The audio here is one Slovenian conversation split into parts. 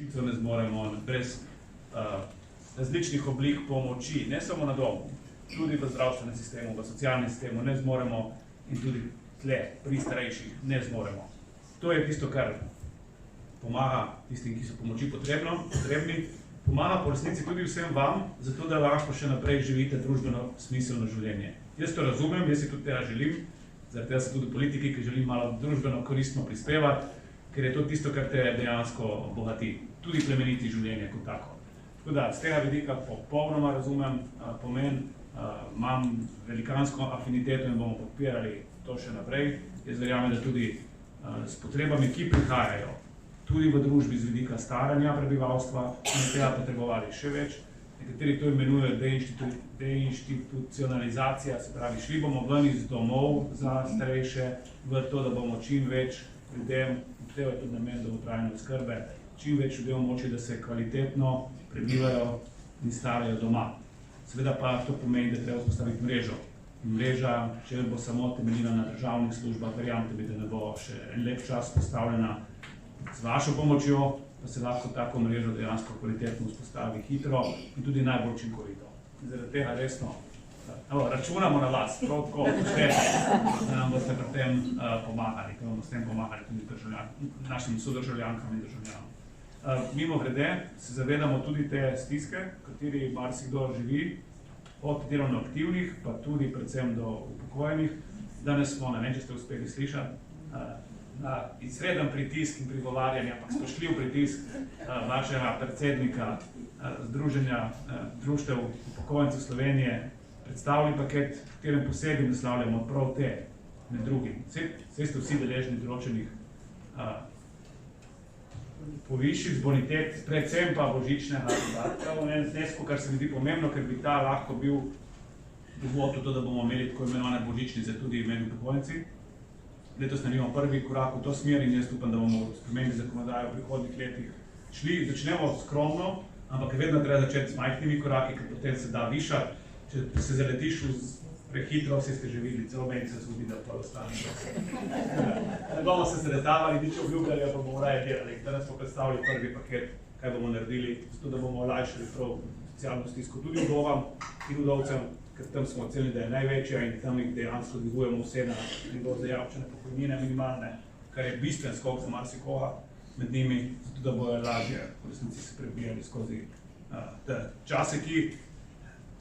hitro ne zmoremo, brez različnih oblik pomoči, ne samo na domu, tudi v zdravstvenem sistemu, v socialnem sistemu ne zmoremo in tudi tle pri starejših ne zmoremo. To je tisto, kar pomaga tistim, ki so pomoči potrebni, pomaga po resnici tudi vsem vam, zato da lahko še naprej živite družbeno smiselno življenje. Jaz to razumem, jaz si tudi tega želim, zaradi tega sem tudi politiki, ki želim malo družbeno koristno prispevati, ker je to tisto, kar te dejansko obogati, tudi plemeniti življenje kot tako. Tako da, z tega vidika popolnoma razumem pomen, imam velikansko afiniteto in bomo podpirali to še naprej. Jaz verjamem, da tudi s potrebami, ki prihajajo, tudi v družbi z vidika staranja prebivalstva, in tega potrebovali še več. Nekateri to imenujejo deinstitucionalizacija, se pravi, šli bomo ven iz domov za starejše v to, da bomo čim več ljudem, to je tudi namen dolgotrajne oskrbe, čim več ljudem omogočili, da se kvalitetno prebivajo in starajo doma. Seveda pa to pomeni, da treba vzpostaviti mrežo. Mreža, če bo samo temeljila na državnih službah, verjamete mi, da ne bo še en lep čas postavljena z vašo pomočjo, da se lahko tako mrežo dejansko kvalitetno vzpostavi hitro in tudi najbolj učinkovito. Zaradi tega resno računamo na vas, prav tako počnete, da nam boste pri tem pomagali, ker bomo s tem pomagali tudi našim sodržavljankam in državljanom. Mimogrede se zavedamo tudi te stiske, v kateri marsikdo živi, od delovno aktivnih, pa tudi predvsem do upokojenih. Danes smo, ne vem, če ste uspeli slišati, na izreden pritisk in prigovarjanje, ampak spoštljiv pritisk vašega predsednika Združenja društev upokojencev Slovenije, predstavili paket, v katerem posebej naslavljamo prav te, med drugim. Saj ste vsi deležni določenih povišjih bonitet, predvsem pa božičnega dodatka v enem znesku, kar se mi zdi pomembno, ker bi ta lahko bil dovod v to, da bomo imeli tako imenovane božičnice tudi med upokojenci. Letos naredimo prvi korak v to smer in jaz upam, da bomo spremenili zakonodajo v prihodnjih letih šli. Začnemo skromno, ampak je vedno treba začeti z majhnimi koraki, ker potem se da višati. Če se zaletiš prehitro, vsi ste že videli, celo meni se zgodi, da pa ostane. Ne bomo se zaletavali, nič obljubljali, pa bomo raje delali. Danes smo predstavili prvi paket, kaj bomo naredili, zato da bomo olajšali prav socialno stisko tudi vdovam in vdovcem, ker tam smo ocenili, da je največja in tam jih dejansko dvigujemo vse na nivo zajamčene pokojnine minimalne, kar je bistven skok za marsikoga med njimi, zato da bojo lažje v resnici se prebijali skozi te čase, ki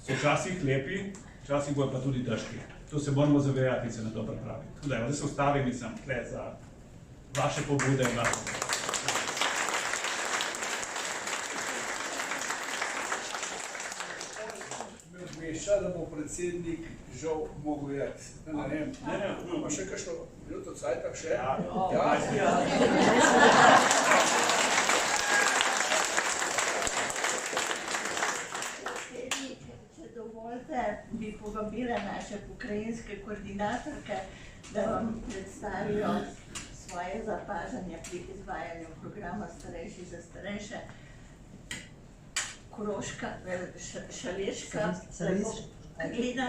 so včasih lepi, včasih bojo pa tudi težki. To se moramo zavedati in se na to pripraviti. Tako da, zdaj se ustavim in sem tle za vaše pobude in vaše. Meša, da bo predsednik žal mogel jeti. Ne vem. Pa še kakšno minuto cajta še? Ja. Bi povabila naše pokrajinske koordinatorke, da vam predstavijo svoje zapažanje pri izvajanju programa Starejši za starejše. Koroška, Šaleška, Karlina,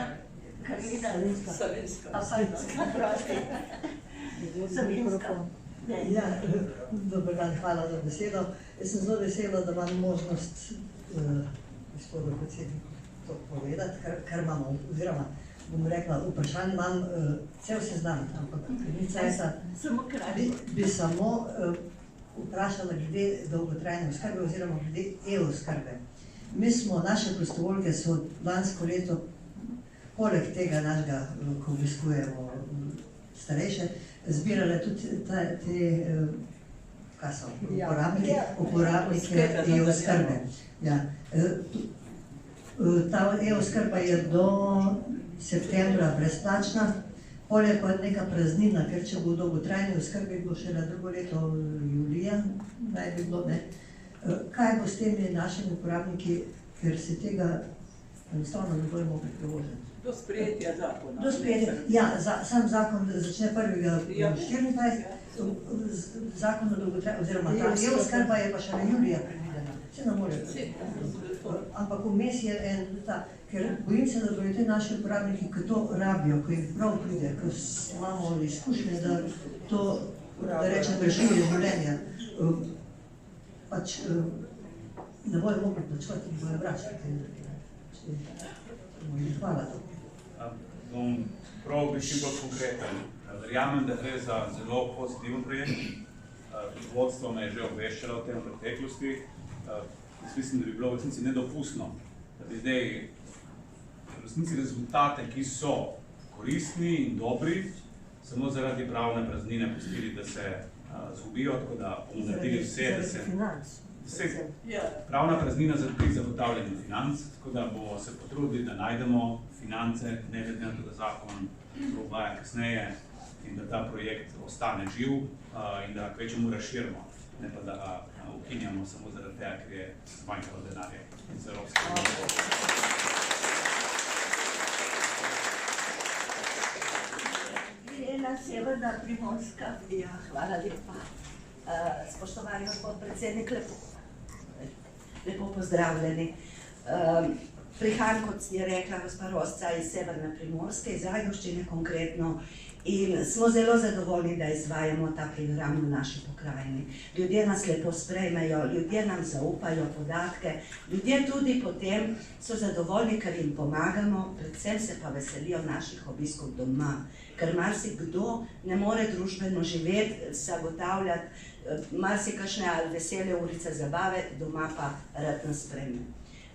Savinska. Savinska. Ja, dober dan, hvala za besedo. Jaz sem zelo vesela, da imam možnost gospodu predsedniku to povedati, kar imamo, oziroma bom rekla, vprašanje imam cel seznam, ampak ni cajta, bi samo vprašala glede dolgotrajne oskrbe oziroma glede e-oskrbe. Mi smo, naše prostovoljke so lansko leto, poleg tega našega, ko obiskujemo starejše, zbirale tudi te, kaj so, uporabnike e-oskrbe. Ta e-oskrba je do septembra brezplačna, poleg pa neka praznina, ker če bo v dolgotrajni oskrbi, bo še na drugo leto julija, naj bi bilo, ne. Kaj bo s temi našimi uporabniki, ker se tega enostavno ne bojo mogli privožiti? Do sprejetja zakona. Do sprejetja, ja, sam zakon začne 1.24, zakon o dolgotrajni, oziroma ta e-oskrba je pa še na julija predvidena. Se ne more. Ampak vmes je en, ker bojim se, da bojo te naši uporabniki, ki to rabijo, ko jim prav pride, ko imamo izkušnje, da to, da rečem, rešuje življenja. pač ne bojo mogli plačevati in bojo vračati. Hvala to. Bom prav biti čim bolj konkreten. Verjamem, da gre za zelo pozitiven projekt. Vodstvo me je že obveščalo o tem v preteklosti. Jaz mislim, da bi bilo v resnici nedopustno, da bi zdaj v resnici rezultate, ki so koristni in dobri, samo zaradi pravne praznine pustili, da se zgubijo, tako da bomo naredili vse, da se pravna praznina pri zagotavljanju financ, tako da bomo se potrudili, da najdemo finance, ne glede na to, da zakon uvaja kasneje in da ta projekt ostane živ in da kvečemu razširimo, ne pa da ga ukinjamo samo zaradi tega, ker je zmanjkalo denarja in z Evropske unije. Irena Severna Primorska. Ja, hvala lepa. Spoštovani gospod predsednik, lepo pozdravljeni. Prihajam, kot je rekla gospa Rosca, iz Severne Primorske, iz Ajdovščine konkretno, in smo zelo zadovoljni, da izvajamo ta program v naši pokrajini. Ljudje nas lepo sprejmejo, ljudje nam zaupajo podatke, ljudje tudi potem so zadovoljni, ker jim pomagamo, predvsem se pa veselijo naših obiskov doma, ker marsikdo ne more družbeno živeti, zagotavljati marsikakšne ali vesele urice zabave, doma pa rad nas sprejme.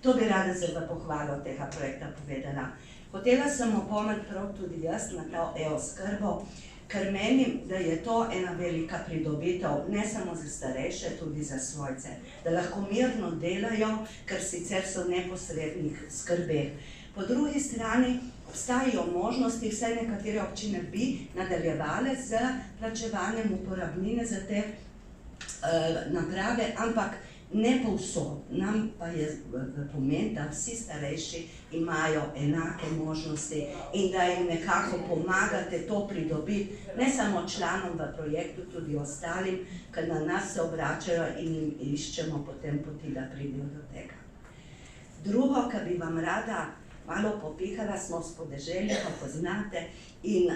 To bi rada za pohvalo tega projekta povedala. Hotela sem opomniti prav tudi jaz na to e-oskrbo, ker menim, da je to ena velika pridobitev, ne samo za starejše, tudi za svojce, da lahko mirno delajo, ker sicer so neposrednih skrbeh. Po drugi strani obstajajo možnosti, vsaj nekatere občine bi nadaljevale z plačevanjem uporabnine za te naprave, ampak ne povsod. Nam pa je pomen, da vsi starejši imajo enake možnosti in da jim nekako pomagate to pridobiti, ne samo članom v projektu, tudi ostalim, ker na nas se obračajo in jim iščemo potem poti, da pridejo do tega. Drugo, kar bi vam rada malo popihala, smo s podeželja, pa poznate, in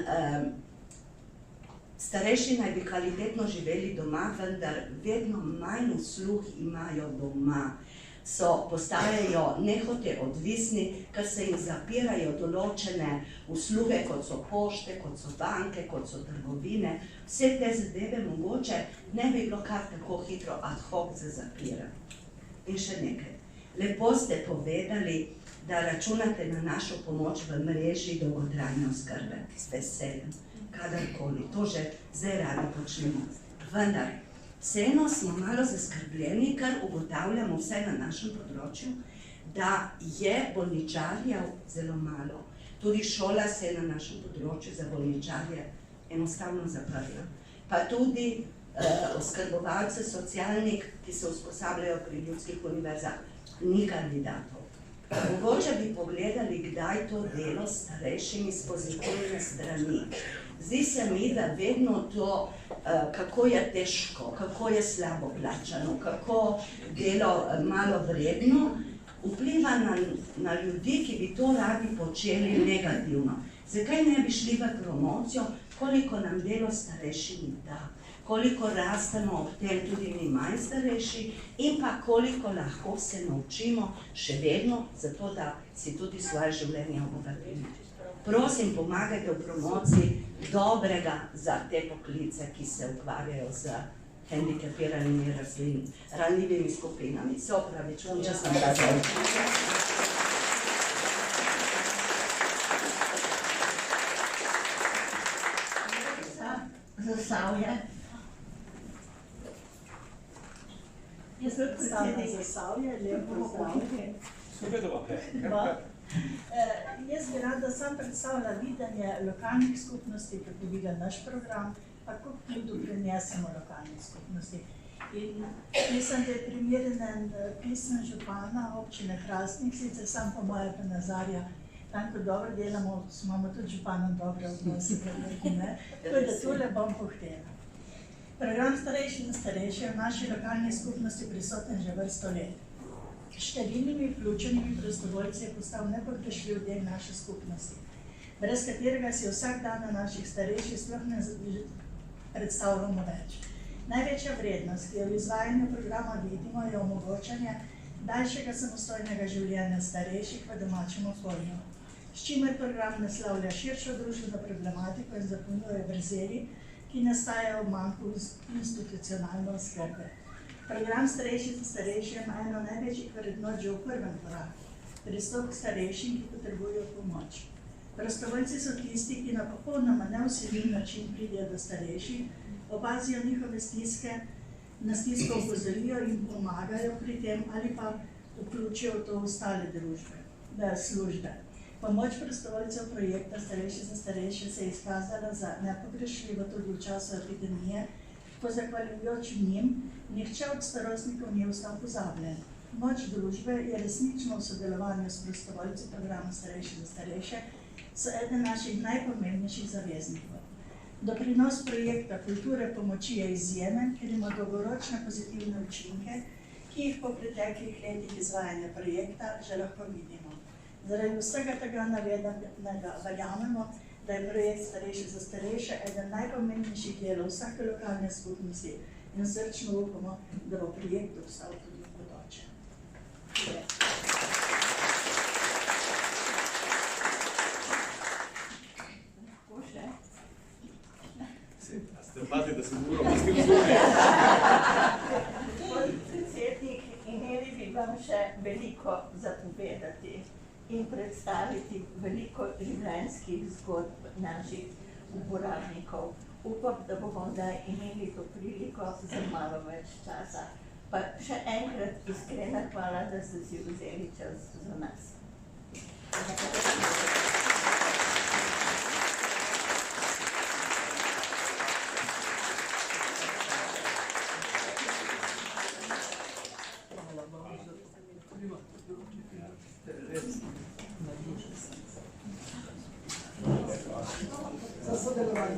starejši naj bi kvalitetno živeli doma, vendar vedno manj usluh imajo doma. Postajajo nehote odvisni, ker se jim zapirajo določene usluge, kot so pošte, kot so banke, kot so trgovine. Vse te zadeve mogoče ne bi bilo kar tako hitro ad hoc za zapirati. In še nekaj. Lepo ste povedali, da računate na našo pomoč v mreži dolgotrajne oskrbe. S veseljem. Kadarkoli, to že zdaj radi počnemo. Vendar, vseeno smo malo zaskrbljeni, ker ugotavljamo vsaj na našem področju, da je bolničarjev zelo malo. Tudi šola se je na našem področju za bolničarje enostavno zaprla. Pa tudi oskrbovalce socialnih, ki se usposabljajo pri ljudskih univerzah, ni kandidatov. Mogoče bi pogledali, kdaj to delo s starejšimi s pozitivne strani. Zdi se mi, da vedno to, kako je težko, kako je slabo plačano, kako delo malo vredno, vpliva na ljudi, ki bi to radi počeli negativno. Zakaj ne bi šli v promocijo, koliko nam delo starejšimi da, koliko rastemo ob tem tudi mi manj starejši in pa koliko lahko se naučimo še vedno, zato da si tudi svoje življenje obogatimo. Prosim, pomagajte v promociji dobrega za te poklice, ki se ukvarjajo z hendikepiranimi ranljivimi skupinami. Se opravičujem, če sem razumela. Zasavje. Jaz sem predstavnik Zasavja, lepo pozdravljeni. Jaz bi rada sam predstavila videnje lokalnih skupnosti, kako vidi naš program, pa kako tudi prenesemo lokalnih skupnosti. In mislim, da je primeren pisem župana občine Hrastnik, sicer sam po moje pa Nazarja, tam, ko dobro delamo, imamo tudi županom dobre odnose, tako da tole bom pohtela. Program Starejši in starejše je v naši lokalni skupnosti prisoten že vrsto let. Številnimi vključenimi prostovoljci je postal nepogrešljiv del naše skupnosti, brez katerega si vsak dan na naših starejših sploh ne predstavljamo več. Največja vrednost, ki jo v izvajanju programa vidimo, je omogočanje daljšega samostojnega življenja starejših v domačem okolju, s čimer program naslavlja širšo družbeno problematiko in zapolnjuje vrzeli, ki nastajajo v manku institucionalne oskrbe. Program Starejši za starejše ima eno največjih vrednot že v prvem koraku, pristop k starejšim, ki potrebujejo pomoč. Prostovoljci so tisti, ki na popolnoma nevsiljiv način pridejo do starejših, opazijo njihove stiske, na stisko opozorijo in pomagajo pri tem ali pa vključijo v to ostale službe. Pomoč prostovoljcev projekta Starejši za starejše se je izkazala za nepogrešljivo tudi v času epidemije, ko zahvaljujoč njim nihče od starostnikov ni ostal pozabljen. Moč družbe je resnično v sodelovanju s prostovoljci programa Starejši za starejše so eden naših najpomembnejših zaveznikov. Doprinos projekta kulture pomoči je izjemen, ker ima dolgoročne pozitivne učinke, ki jih po preteklih letih izvajanja projekta že lahko vidimo. Zaradi vsega tega navedenega verjamemo, da je projekt Starejši za starejše eden najpomembnejših delov vsake lokalne skupnosti in srčno upamo, da bo projekt obstal tudi v bodoče. Pazite, da se moram pustim zunaj. Gospod predsednik, imeli bi vam še veliko zapovedati in predstaviti veliko življenjskih zgodb naših uporabnikov. Upam, da bomo zdaj imeli to priliko za malo več časa. Pa še enkrat iskrena hvala, da ste si vzeli čas za nas. Za sodelovanje.